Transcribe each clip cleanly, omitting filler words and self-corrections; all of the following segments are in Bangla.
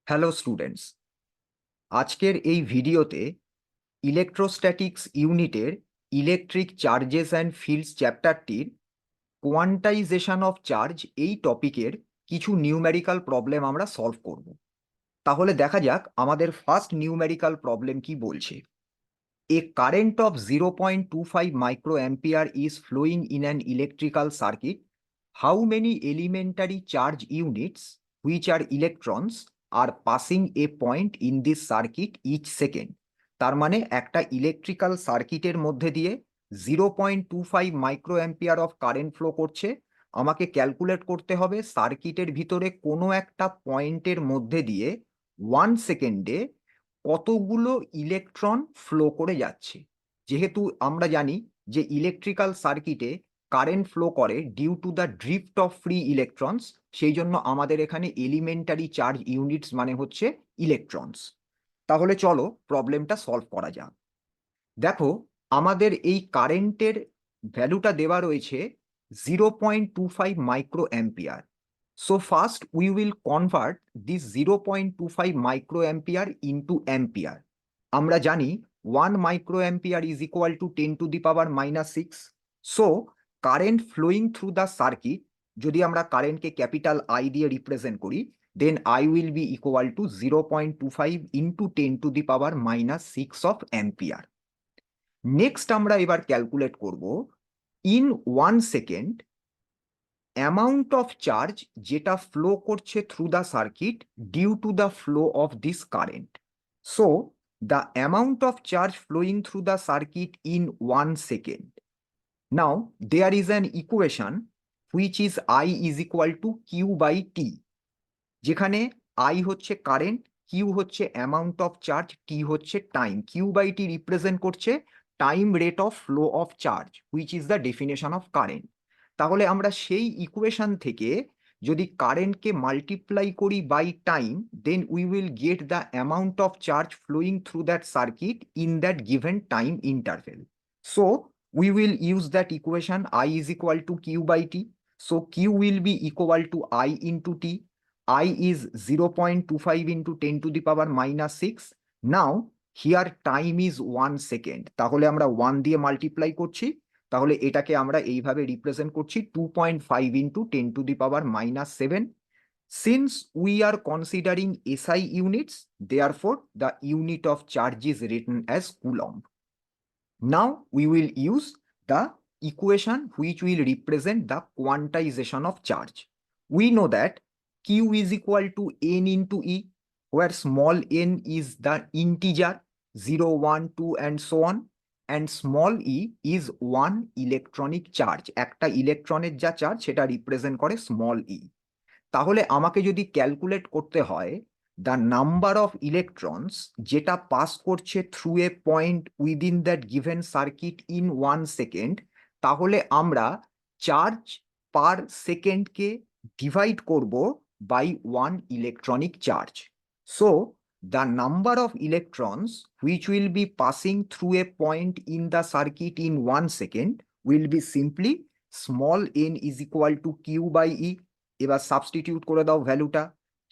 হ্যালো স্টুডেন্টস, আজকের এই ভিডিওতে ইলেকট্রোস্ট্যাটিক্স ইউনিটের ইলেকট্রিক চার্জেস অ্যান্ড ফিল্ডস চ্যাপ্টারটির কোয়ান্টাইজেশন অফ চার্জ এই টপিকের কিছু নিউমেরিক্যাল প্রবলেম আমরা সলভ করব। তাহলে দেখা যাক আমাদের ফার্স্ট নিউমেরিক্যাল প্রবলেম কি বলছে। A current of 0.25 microampere is flowing in an electrical circuit. How many elementary charge units, which are electrons, are passing a point in this circuit each second? তার মানে একটা ইলেকট্রিক্যাল সার্কিটের মধ্যে দিয়ে 0.25 মাইক্রোঅ্যাম্পিয়ার অফ কারেন্ট ফ্লো করছে। আমাকে ক্যালকুলেট করতে হবে সার্কিটের ভিতরে কোনো একটা পয়েন্টের মধ্যে দিয়ে 1 সেকেন্ডে কতগুলো ইলেকট্রন ফ্লো করে যাচ্ছে। যেহেতু আমরা জানি যে ইলেকট্রিক্যাল সার্কিটে কারেন্ট ফ্লো করে due to the drift of free electrons, সেই জন্য আমাদের এখানে এলিমেন্টারি চার্জ ইউনিটস মানে হচ্ছে ইলেকট্রনস। তাহলে চলো প্রবলেমটা সলভ করা যাক। দেখো, আমাদের এই কারেন্টের ভ্যালুটা দেওয়া রয়েছে 0.25 micro ampere. So first we will convert this 0.25 microampere into ampere. আমরা জানি 1 microampere is equal to 10 to the power minus 6. So current flowing through the circuit, যদি আমরা কারেন্টকে ক্যাপিটাল I দিয়ে রিপ্রেজেন্ট করি, then I will be equal to 0.25 into 10 to the power minus 6 of ampere. Next আমরা এবার ক্যালকুলেট করব in 1 second amount of charge যেটা ফ্লো করছে through the circuit due to the flow of this current. So the amount of charge flowing through the circuit in 1 second. Now there is an equation which is I is equal to q by t, যেখানে I হচ্ছে কারেন্ট, কিউ হচ্ছে অ্যামাউন্ট অফ চার্জ, টি হচ্ছে time. Q by t represent করছে time rate of flow of charge which is the definition of current. তাহলে আমরা সেই ইকুয়েশন থেকে যদি কারেন্টকে মাল্টিপ্লাই করি by time, then we will get the amount of charge flowing through that circuit in that given time interval. So we will use that equation I is equal to q by t. So q will be equal to I into t. I is 0.25 into 10 to the power minus 6. Now here time is 1 second. তাহলে আমরা 1 দিয়ে মাল্টিপ্লাই করছি, তাহলে এটাকে আমরা এইভাবে রিপ্রেজেন্ট করছি 2.5 into 10 to the power minus 7. Since we are considering SI units, therefore the unit of charge is written as Coulomb. Now we will use the equation which will represent the quantization of charge. We know that Q is equal to N into E, where small n is the integer 0, 1, 2 and so on, and small e is one electronic charge. একটা ইলেকট্রনের যা চার্জ সেটা রিপ্রেজেন্ট করে স্মল ই। তাহলে আমাকে যদি ক্যালকুলেট করতে হয় দ্য নাম্বার অফ ইলেকট্রনস যেটা পাস করছে through a point within that given circuit in 1 second, তাহলে আমরা চার্জ পার সেকেন্ডকে ডিভাইড করব by 1 electronic charge. So the number of electrons which will be passing through a point in the circuit in 1 second will be simply small n is equal to q by e. এবার সাবস্টিটিউট করে দাও ভ্যালুটা।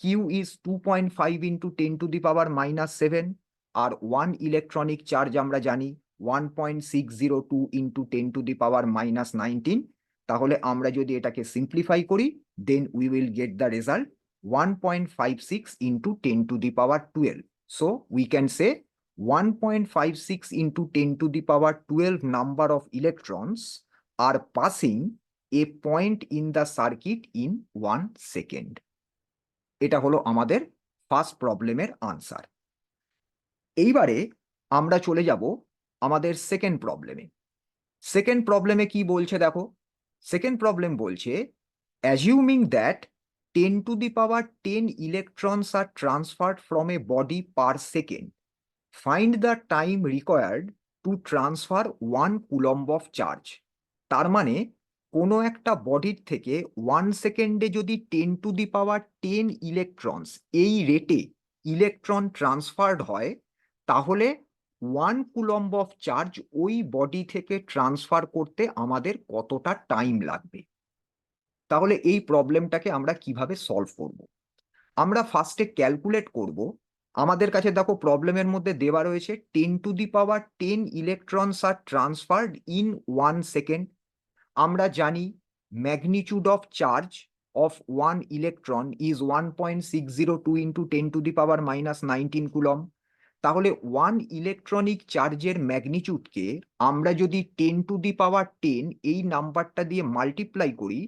Q is 2.5 into 10 to the power minus 7, আর 1 ইলেকট্রনিক চার্জ আমরা জানি 1.602 into 10 to the power minus 19। তাহলে আমরা যদি এটাকে সিম্পলিফাই করি, then we will get the result 1.56 into 10 to the power 12. So we can say 1.56 into 10 to the power 12 number of electrons are passing a point in the circuit in 1 second. এটা হলো আমাদের ফার্স্ট প্রবলেমের আনসার। এইবারে আমরা চলে যাব আমাদের সেকেন্ড প্রবলেমে। সেকেন্ড প্রবলেমে কি বলছে দেখো। সেকেন্ড প্রবলেম বলছে assuming that 10 to the power 10 electrons are transferred from a body per second, find the time required to transfer 1 coulomb of charge. তার মানে কোনো একটা বডির থেকে 1 সেকেন্ডে যদি 10 to the power 10 ইলেকট্রনস এই রেটে ইলেকট্রন ট্রান্সফার্ড হয়, তাহলে 1 কুলম্ব অফ চার্জ ওই বডি থেকে ট্রান্সফার করতে আমাদের কতটা টাইম লাগবে। তাহলে এই প্রবলেমটাকে আমরা কিভাবে সলভ করব। আমরা ফার্স্টে ক্যালকুলেট করব। আমাদের কাছে দেখো প্রবলেমের মধ্যে দেওয়া রয়েছে 10⁻10 ইলেকট্রনস আর ট্রান্সফার্ড ইন 1 সেকেন্ড। আমরা জানি magnitude of charge of 1 electron is 1.602 into 10⁻−19 coulomb. তাহলে 1 ইলেকট্রনিক চার্জের ম্যাগনিটিউডকে আমরা যদি 10⁻10 এই নাম্বারটা দিয়ে মাল্টিপ্লাই করি,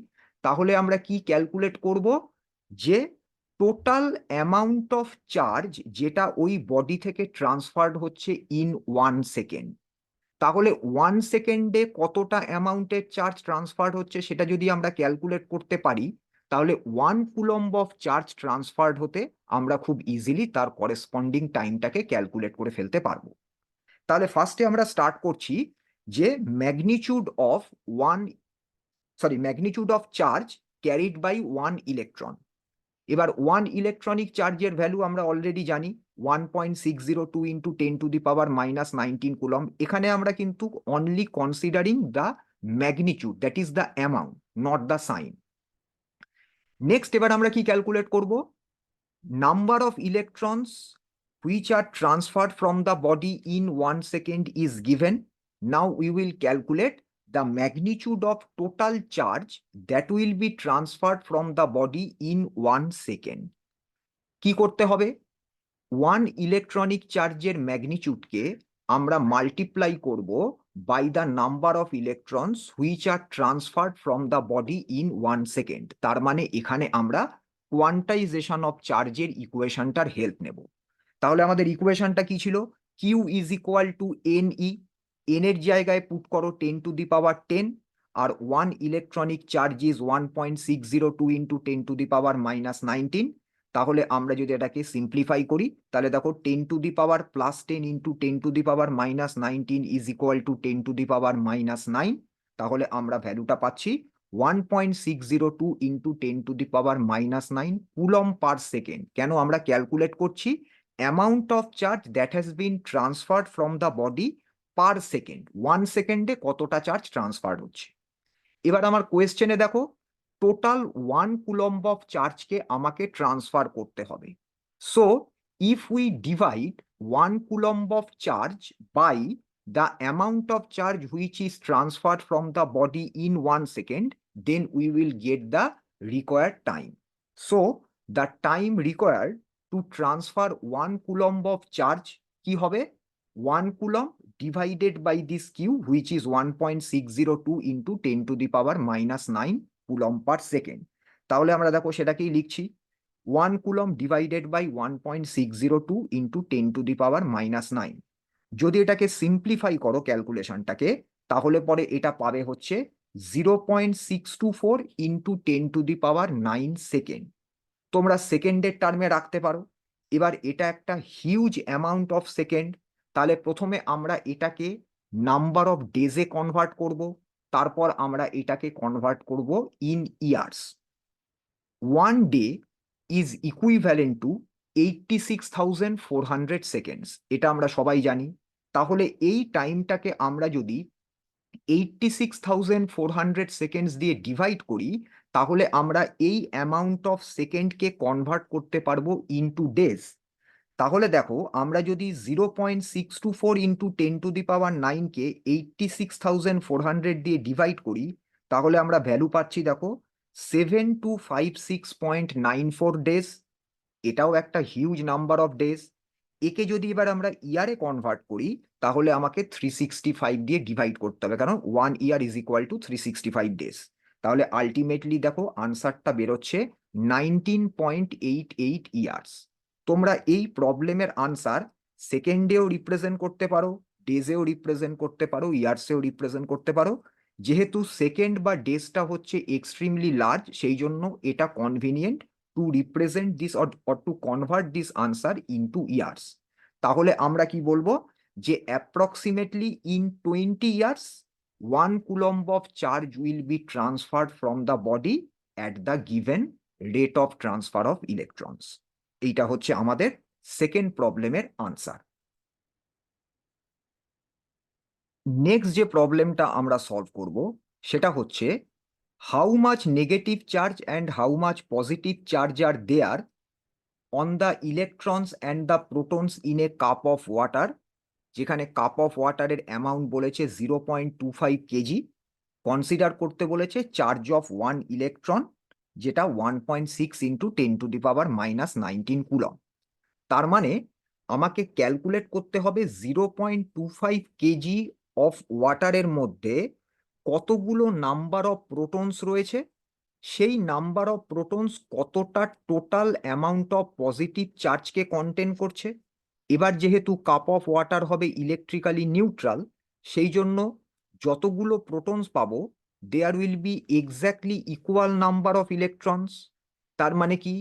তাহলে আমরা কি ক্যালকুলেট করব, যে টোটাল অ্যামাউন্ট অফ চার্জ যেটা ওই বডি থেকে ট্রান্সফার্ড হচ্ছে ইন 1 সেকেন্ড। তাহলে 1 সেকেন্ডে কতটা অ্যামাউন্টের চার্জ ট্রান্সফার হচ্ছে সেটা যদি আমরা ক্যালকুলেট করতে পারি, তাহলে 1 কুলম্ব অফ চার্জ ট্রান্সফার্ড হতে আমরা খুব ইজিলি তার করেসপন্ডিং টাইমটাকে ক্যালকুলেট করে ফেলতে পারবো। তাহলে ফার্স্টে আমরা স্টার্ট করছি যে magnitude of charge carried by 1 electron. এবার 1 ইলেকট্রনিক চার্জের ভ্যালু আমরা অলরেডি জানি 1.602 ইন্টু 10⁻−19 কুলম। এখানে আমরা কিন্তু only considering the magnitude, that is the amount, not the sign. Next এবার আমরা কি ক্যালকুলেট করব, number of electrons which are transferred from the body in 1 second is given. Now we will calculate the magnitude of total charge that will be transferred from the body in 1 second. কি করতে হবে, 1 ইলেকট্রনিক চার্জের ম্যাগনিটিউডকে আমরা মাল্টিপ্লাই করব by the number of electrons which are transferred from the body in 1 second. তার মানে এখানে আমরা কোয়ান্টাইজেশন অফ চার্জের ইকুয়েশনটার হেল্প নেব। তাহলে আমাদের ইকুয়েশনটা কি ছিল, q is equal to n e, n এর জায়গায় পুট করো 10⁻10, আর 1 ইলেকট্রনিক চার্জ ইজ 1.602 ইন্টু 10⁻−19। তাহলে আমরা যদি এটাকে সিম্পলিফাই করি, তাহলে দেখো 10⁻+10 ইন্টু 10⁻−19 ইজ ইকুয়াল টু 10⁻−9। তাহলে আমরা ভ্যালুটা পাচ্ছি 1.602 ইন্টু 10⁻−9 কুলম পার সেকেন্ড। কেন আমরা ক্যালকুলেট করছি, amount of charge that has been transferred from the body per second, 1 সেকেন্ডে কতটা চার্জ ট্রান্সফার্ড হচ্ছে। এবার আমার কোয়েশ্চেনে দেখো টোটাল 1 কুলম্ব অফ চার্জকে আমাকে ট্রান্সফার করতে হবে। So if we divide 1 coulomb of charge by the amount of charge which is transferred from the body in 1 second, then we will get the required time. So the time required to transfer 1 coulomb of charge কি হবে, 1 coulomb divided by this q which is 1.602 into 10⁻−9 coulomb per second. তাহলে আমরা দেখো সেটাকেই লিখছি 1 coulomb divided by 1.602 into 10⁻−9। যদি এটাকে সিম্পলিফাই করো ক্যালকুলেশনটাকে, তাহলে পরে এটা পাবে হচ্ছে 0.624 ইন্টু 10⁻9 সেকেন্ড। তোমরা সেকেন্ডের টার্মে রাখতে পারো। এবার এটা একটা হিউজ অ্যামাউন্ট অফ সেকেন্ড। তাহলে প্রথমে আমরা এটাকে নাম্বার অফ ডেজে কনভার্ট করব, তারপর আমরা এটাকে কনভার্ট করব in years. 1 day is equivalent two 86,400 seconds, এটা আমরা সবাই জানি। তাহলে এই টাইমটাকে আমরা যদি 86,400 সেকেন্ডস দিয়ে ডিভাইড করি, তাহলে আমরা এই অ্যামাউন্ট অফ সেকেন্ডকে কনভার্ট করতে পারবো ইনটু ডেজ। তাহলে দেখো আমরা যদি 0.624 ইন্টু 10⁻9কে 86,400 দিয়ে ডিভাইড করি, তাহলে আমরা ভ্যালু পাচ্ছি দেখো 7256.94 ডেজ। এটাও একটা হিউজ নাম্বার অফ ডেজ। একে যদি এবার আমরা ইয়ারে কনভার্ট করি, তাহলে আমাকে 365 দিয়ে ডিভাইড করতে হবে, কারণ 1 year is equal two 365 days. তাহলে আলটিমেটলি দেখো আনসারটা বেরোচ্ছে 19.88 ইয়ার্স। তোমরা এই প্রবলেমের আনসার সেকেন্ডেও রিপ্রেজেন্ট করতে পারো, ডেজেও রিপ্রেজেন্ট করতে পারো, ইয়ার্সেও রিপ্রেজেন্ট করতে পারো। যেহেতু সেকেন্ড বা ডেজটা হচ্ছে এক্সট্রিমলি লার্জ, সেই জন্য এটা convenient two represent this or to convert this answer into years. তাহলে আমরা কি বলবো, যে approximately in 20 years 1 coulomb of charge will B transferred from the body at the given rate of transfer of electrons. এইটা হচ্ছে আমাদের সেকেন্ড প্রবলেমের আনসার। নেক্সট যে প্রবলেমটা আমরা সলভ করব সেটা হচ্ছে how much negative charge and how much positive charge are there on the electrons and the protons in a cup of water, যেখানে কাপ অফ ওয়াটারের অ্যামাউন্ট বলেছে 0.25 কেজি, কনসিডার করতে বলেছে চার্জ অফ 1 ইলেকট্রন, যেটা 1.6 ইন্টু 10⁻⁻19 কুলম। তার মানে আমাকে ক্যালকুলেট করতে হবে 0.25 কেজি অফ ওয়াটারের মধ্যে কতগুলো নাম্বার অফ প্রোটনস রয়েছে, সেই নাম্বার অফ প্রোটনস কতটা টোটাল অ্যামাউন্ট অফ পজিটিভ চার্জকে কন্টেন করছে। এবার যেহেতু কাপ অফ ওয়াটার হবে ইলেকট্রিক্যালি নিউট্রাল, সেই জন্য যতগুলো প্রোটনস পাবো there will be exactly equal number of electrons. তার মানে কি,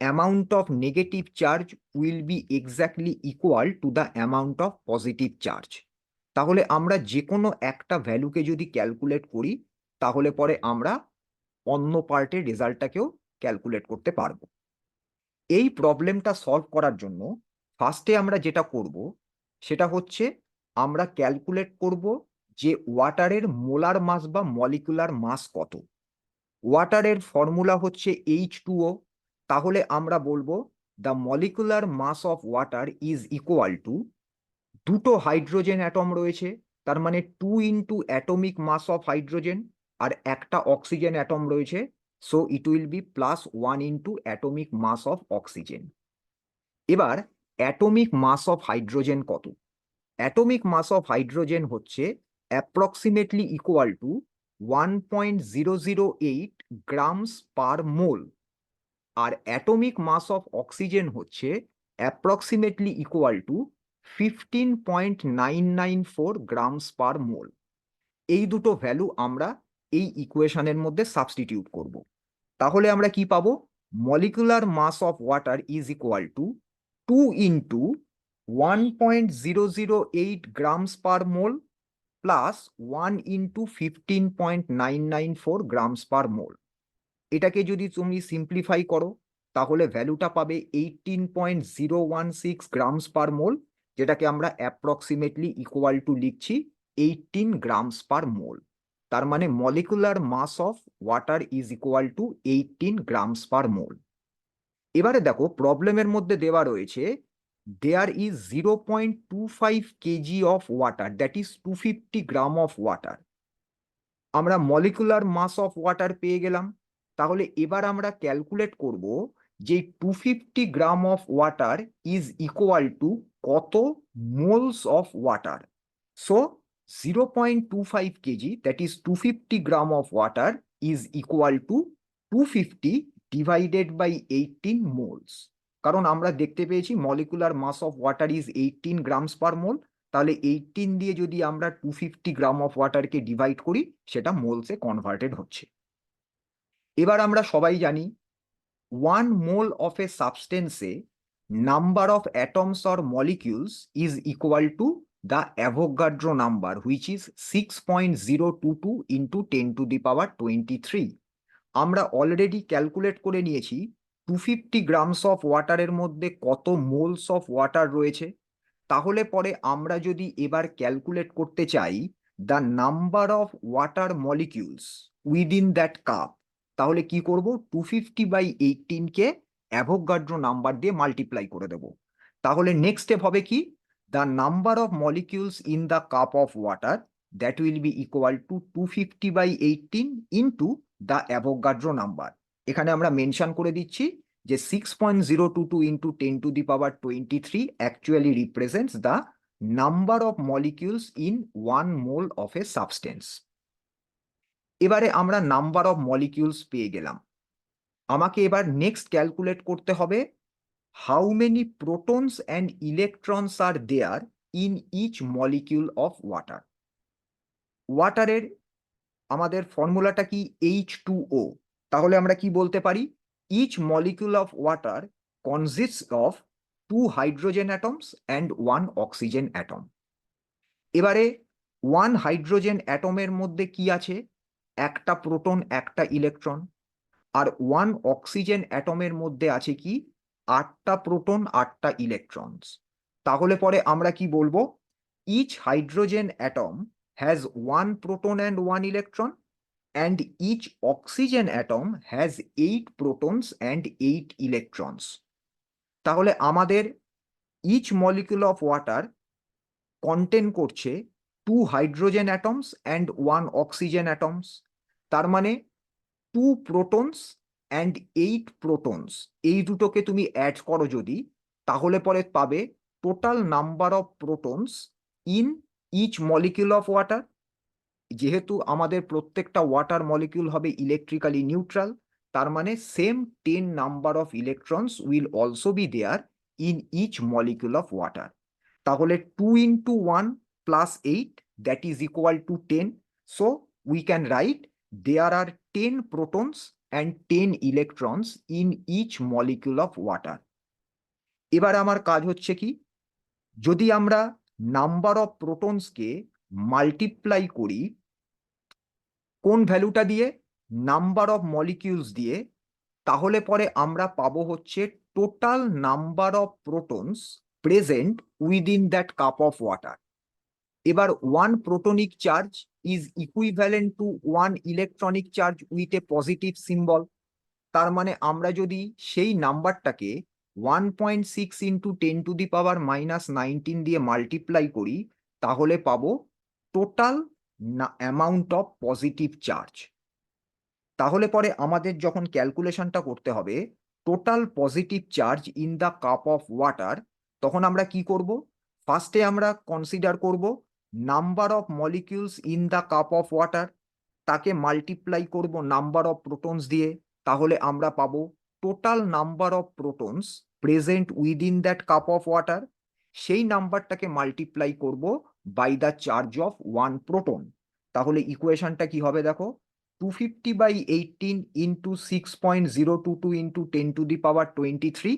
amount of negative charge will be exactly equal to the amount of positive charge. তাহলে আমরা যে কোনো একটা ভ্যালুকে যদি ক্যালকুলেট করি, তাহলে পরে আমরা অন্য পার্টের রেজাল্টটাকেও ক্যালকুলেট করতে পারবো। এই প্রবলেমটা সলভ করার জন্য ফার্স্টে আমরা যেটা করব সেটা হচ্ছে আমরা ক্যালকুলেট করব যে ওয়াটারের মোলার মাস বা মলিকুলার মাস কত। ওয়াটারের ফর্মুলা হচ্ছে H2O, তাহলে আমরা বলবো the molecular mass of water is equal to, দুটো হাইড্রোজেন অ্যাটম রয়েছে, তার মানে 2 into atomic mass of hydrogen, আর একটা অক্সিজেন অ্যাটম রয়েছে, so it will be +1 into atomic mass of oxygen. এবার অ্যাটমিক মাস অফ হাইড্রোজেন কত? অ্যাটমিক মাস অফ হাইড্রোজেন হচ্ছে approximately equal to 1.008 grams per mole, আর অ্যাটমিক মাস অফ অক্সিজেন হচ্ছে approximately equal to 15.994 grams per মোল। এই দুটো ভ্যালু আমরা এই ইকুয়েশনের মধ্যে সাবস্টিটিউট করব। তাহলে আমরা কি পাবো? Molecular mass of water is equal to 2 into 1.008 grams per mole plus 1 into 15.994 grams per mole. এটাকে যদি তুমি সিম্পলিফাই করো তাহলে ভ্যালুটা পাবে 18.016 গ্রামস পার মোল, যেটাকে আমরা অ্যাপ্রক্সিমেটলি ইকুয়াল টু লিখছি 18 গ্রামস পার মোল। তার মানে molecular mass of water is equal to 18 grams per mole. এবারে দেখো প্রবলেমের মধ্যে দেওয়া রয়েছে there is 0.25 KG of water, that is 250 gram of water. আমরা মলিকুলার মাস অফ ওয়াটার পেয়ে গেলাম। তাহলে এবার আমরা ক্যালকুলেট করব যে 250 gram of water is equal to কত moles of water. So 0.25 KG, that is 250 gram of water, is equal to 250 divided by 18 moles. কারণ আমরা দেখতে পেয়েছি molecular mass of water is 18 grams per mole, তাহলে 18 দিয়ে যদি আমরা 250 গ্রাম অফ ওয়াটারকে ডিভাইড করি সেটা মোলসে কনভার্টেড হচ্ছে। এবার আমরা সবাই জানি 1 মোল অফ এ সাবস্টেন্সে number of atoms or molecules is equal to the Avogadro number, which is 6.022 into 10⁻23। আমরা অলরেডি ক্যালকুলেট করে নিয়েছি 250 গ্রামস অফ ওয়াটারের মধ্যে কত মোলস অফ ওয়াটার রয়েছে। তাহলে পরে আমরা যদি এবার ক্যালকুলেট করতে চাই the number of water molecules within that cup, তাহলে কি করব? 250/18 কে অ্যাভোগাড্রো নাম্বার দিয়ে মাল্টিপ্লাই করে দেব। তাহলে নেক্সট স্টেপ হবে কি, the number of molecules in the cup of water, that will be equal two 250/18 into the Avogadro number. এখানে আমরা মেনশন করে দিচ্ছি যে 6.022 into 10⁻23 actually represents the number of molecules in 1 mole of A substance. এবারে আমরা নাম্বার অফ মলিকিউলস পেয়ে গেলাম। আমাকে এবার নেক্সট ক্যালকুলেট করতে হবে how many protons and electrons are there in each molecule of water. ওয়াটারের আমাদের ফর্মুলাটা কি? H2O। তাহলে আমরা কি বলতে পারি? Each molecule of water consists of 2 hydrogen atoms and 1 oxygen atom. এবারে 1 হাইড্রোজেন অ্যাটমের মধ্যে কি আছে? একটা প্রোটন, একটা ইলেকট্রন। আর 1 অক্সিজেন অ্যাটমের মধ্যে আছে কি? 8টা প্রোটন, 8টা ইলেকট্রনস। তাহলে পরে আমরা কি বলবো? Each hydrogen atom has 1 proton and 1 electron, and each oxygen atom has 8 protons and 8 electrons. তাহলে আমাদের each molecule of water contain করছে 2 hydrogen atoms and 1 oxygen atoms. তার মানে 2 প্রোটনস অ্যান্ড 8 প্রোটনস, এই দুটোকে তুমি অ্যাড করো যদি, তাহলে পরে পাবে total number of protons in each molecule of water. যেহেতু আমাদের প্রত্যেকটা ওয়াটার মলিকিউল হবে ইলেকট্রিক্যালি নিউট্রাল, তার মানে same 10 number of electrons will also be there in each molecule of water. তাহলে 2 into 1 plus 8 that is equal to 10. So we can write there are 10 protons and 10 electrons in each molecule of water. এবার আমার কাজ হচ্ছে কি, যদি আমরা নাম্বার অফ প্রোটনসকে মাল্টিপ্লাই করি কোন ভ্যালুটা দিয়ে, নাম্বার অফ মলিকিউলস দিয়ে, তাহলে পরে আমরা পাবো হচ্ছে total number of protons present within that cup of water. এবার 1 protonic charge is equivalent to 1 electronic charge with a positive symbol. তার মানে আমরা যদি সেই নাম্বারটাকে 1.6 ইন্টু 10⁻⁻19 দিয়ে মাল্টিপ্লাই করি, তাহলে পাবো total amount of positive charge. তাহলে পরে আমাদের যখন ক্যালকুলেশনটা করতে হবে total positive charge in the cup of water, তখন আমরা কি করব, ফার্স্টে আমরা কনসিডার করব number of molecules in the cup of water, তাকে মাল্টিপ্লাই করব নাম্বার অফ প্রোটনস দিয়ে, তাহলে আমরা পাবো total number of protons present within that cup of water. সেই নাম্বারটাকে মাল্টিপ্লাই করব by the charge of 1 proton. তাহলে ইকুয়েশনটা কি হবে দেখো, 250/18 ইন্টু 6.022 ইন্টু 10⁻23,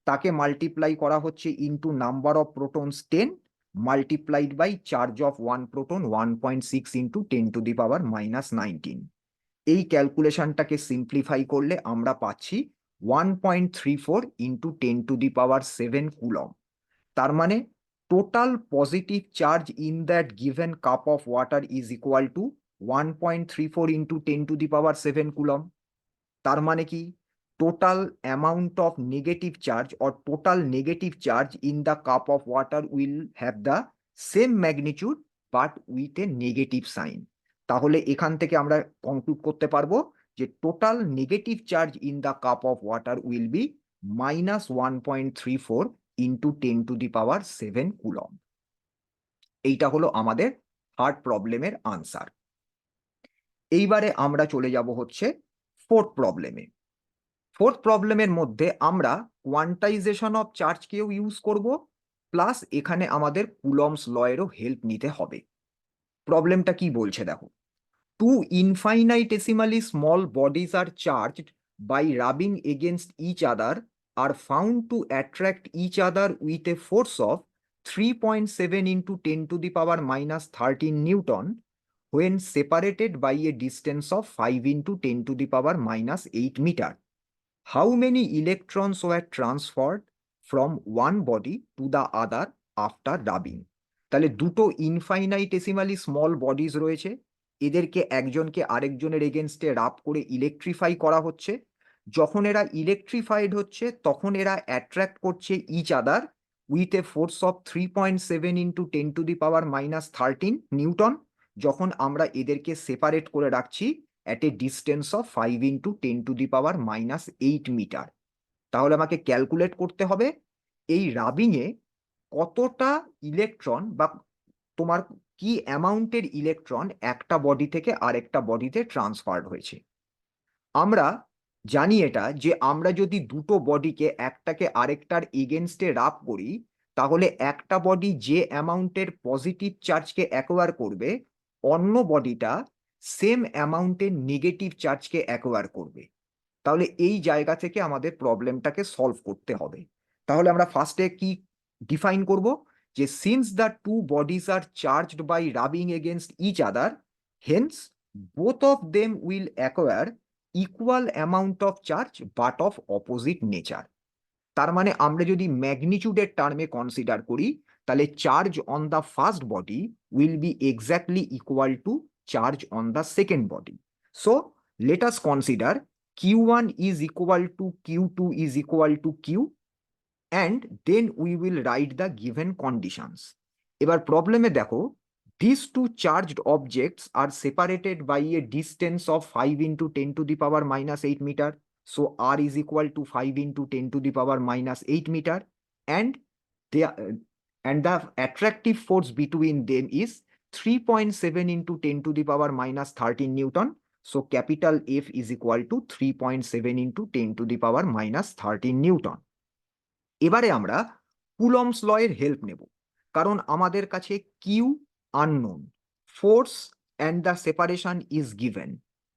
তাকে মাল্টিপ্লাই করা হচ্ছে into number of protons 10 multiplied by charge of 1 proton 1.6 into 10⁻⁻19। এই ক্যালকুলেশনটাকে সিম্পলিফাই করলে আমরা পাচ্ছি 1.34 ইন্টু 10⁻7 কুলম। তার মানে total positive charge in that given cup of water is equal two 1.34 into 10⁻7 coulomb. তার মানে কি, total amount of negative charge or total negative charge in the cup of water will have the same magnitude but with a negative sign. তাহলে এখান থেকে আমরা কনক্লুড করতে পারবো যে total negative charge in the cup of water will be -1.34 into 10⁻7 coulomb. এইটা হলো আমাদের থার্ড প্রবলেমের আনসার। এইবারে আমরা চলে যাব হচ্ছে ফোর্থ প্রবলেমে। ফোর্থ প্রবলেমের মধ্যে আমরা কোয়ান্টাইজেশন অফ চার্জকেও ইউজ করব, প্লাস এখানে আমাদের কুলমস ল এরও হেল্প নিতে হবে। প্রবলেমটা কি বলছে দেখো, 2 infinitesimally small bodies are charged by rubbing against each other are found to attract each other with a force of 3.7 into 10⁻⁻13 Newton when separated by a distance of 5 into 10⁻⁻8 meter. How many electrons were transferred from one body to the other after rubbing? তাহলে দুটো ইনফাইনাইটেসিমালি স্মল বডিজ রয়েছে, এদেরকে একজনকে আরেকজনের এগেনস্টে রাব করে ইলেকট্রিফাই করা হচ্ছে। যখন এরা ইলেকট্রিফাইড হচ্ছে তখন এরা অ্যাট্রাক্ট করছে each other with a force of 3.7 into 10⁻⁻13 newton, যখন আমরা এদেরকে সেপারেট করে রাখছি at a distance of 5 into 10⁻⁻8 metre. তাহলে আমাকে ক্যালকুলেট করতে হবে এই রাবিং এ কতটা ইলেকট্রন বা তোমার কি অ্যামাউন্টের ইলেকট্রন একটা বডি থেকে আরেকটা বডিতে ট্রান্সফার্ড হয়েছে। আমরা জানি এটা যে আমরা যদি দুটো বডিকে একটাকে আরেকটার এগেনস্টে রাব করি, তাহলে একটা বডি যে অ্যামাউন্টের পজিটিভ চার্জকে অ্যাকোয়ার করবে, অন্য বডিটা সেম অ্যামাউন্টের নেগেটিভ চার্জকে অ্যাকোয়ার করবে। তাহলে এই জায়গা থেকে আমাদের প্রবলেমটাকে সলভ করতে হবে। তাহলে আমরা ফার্স্টে কি ডিফাইন করব, যে since the two bodies are charged by rubbing against each other, hence both of them will acquire equal amount of charge but of opposite nature. তার মানে আমরা যদি ম্যাগনিটিউডের টার্মে কনসিডার করি, তাহলে charge on the first body will be exactly equal to charge on the second body. So let us consider Q1 is equal to Q2 is equal to Q. and then we will write the given conditions. এবার প্রবলেমে দেখো, these two charged objects are separated by a distance of 5 into 10 to the power minus 8 meter. So R is equal to 5 into 10 to the power minus 8 meter, and they are, and the attractive force between them is 3.7 into 10 to the power minus 13 Newton. So capital F is equal to 3.7 into 10 to the power minus 13 Newton. এবারে আমরা কুলম্বস ল এর হেল্প নেব, কারণ আমাদের কাছে q unknown, force and the separation is given.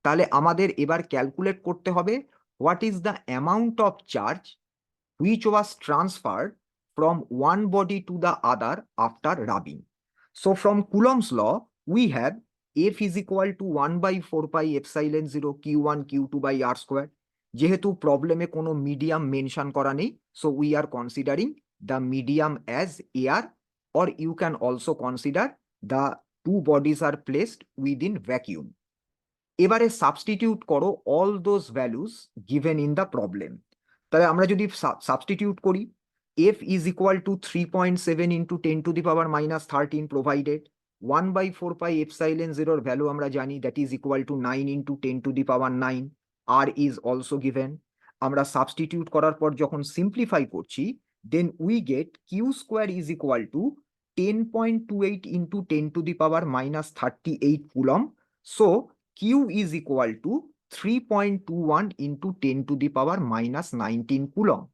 তাহলে আমাদের এবার ক্যালকুলেট করতে হবে what is the amount of charge which was transferred from one body to the other after rubbing. So from Coulomb's law we have f is equal to 1/4 epsilon 0 Q1 Q2 by r square. যেহেতু প্রবলেমে কোনো মিডিয়াম মেনশন করা নেই, so we are considering the medium as air, or you can also consider the two bodies are placed within vacuum. এবারে সাবস্টিটিউট করো all those values given in the problem. তাহলে আমরা যদি সাবস্টিটিউট করি, f is equal to 3.7 into 10 to the power minus 13 provided 1/4 pi epsilon 0 value আমরা জানি, that is equal to 9 into 10 to the power 9. R is also given. আমরা সাবস্টিটিউট করার পর যখন সিম্পলিফাই করছি, then we get q square is equal to 10.28 into 10 to the power minus 38 coulomb. So q is equal to 3.21 into 10 to the power minus 19 coulomb.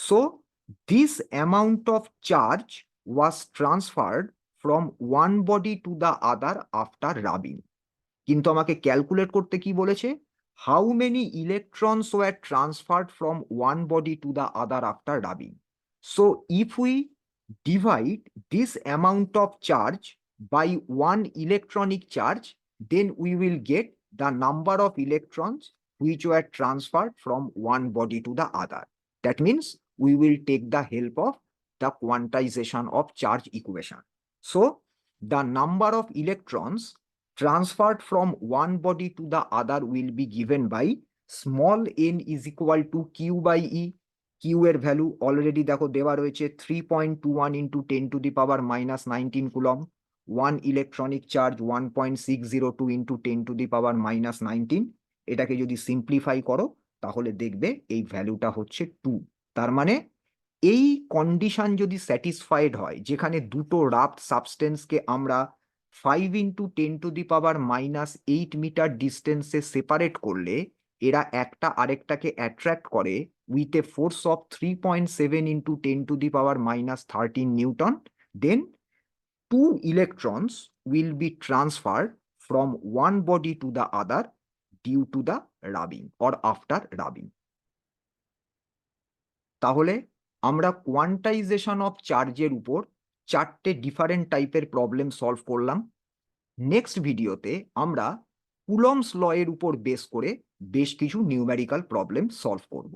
So this amount of charge was transferred from one body to the other after rubbing. কিন্তু আমাকে ক্যালকুলেট করতে কি বলেছে? How many electrons were transferred from one body to the other after rubbing? So if we divide this amount of charge by one electronic charge, then we will get the number of electrons which were transferred from one body to the other. That means we will take the help of the quantization of charge equation. So the number of electrons transferred from one body to the other will be given by small n is equal to q by e. q এর ভ্যালু অলরেডি দেখো দেওয়া রয়েছে 3.21 into 10 to the power minus 19 coulomb. One electronic charge 1.602 into 10 to the power minus 19. এটাকে যদি সিম্পলিফাই করো তাহলে দেখবে এই ভ্যালুটা হচ্ছে 2। তার মানে এই কন্ডিশন যদি স্যাটিসফাইড হয়, যেখানে দুটো রাফট সাবস্টেন্সকে আমরা 5 into 10 to the power minus 8 meter ডিস্টেন্সে সেপারেট করলে এরা একটা আরেকটাকে অ্যাট্রাক্ট করে with a force of 3.7 into 10 to the power minus 13 Newton, then two electrons will be transferred from one body to the other due to the rubbing or after rubbing. তাহলে আমরা কোয়ান্টাইজেশন অফ চার্জের উপর 4টে ডিফারেন্ট টাইপের প্রবলেম সলভ করলাম। নেক্সট ভিডিওতে আমরা কুলম্বস ল এর উপর বেস করে বেশ কিছু নিউমেরিক্যাল প্রবলেম সলভ করব।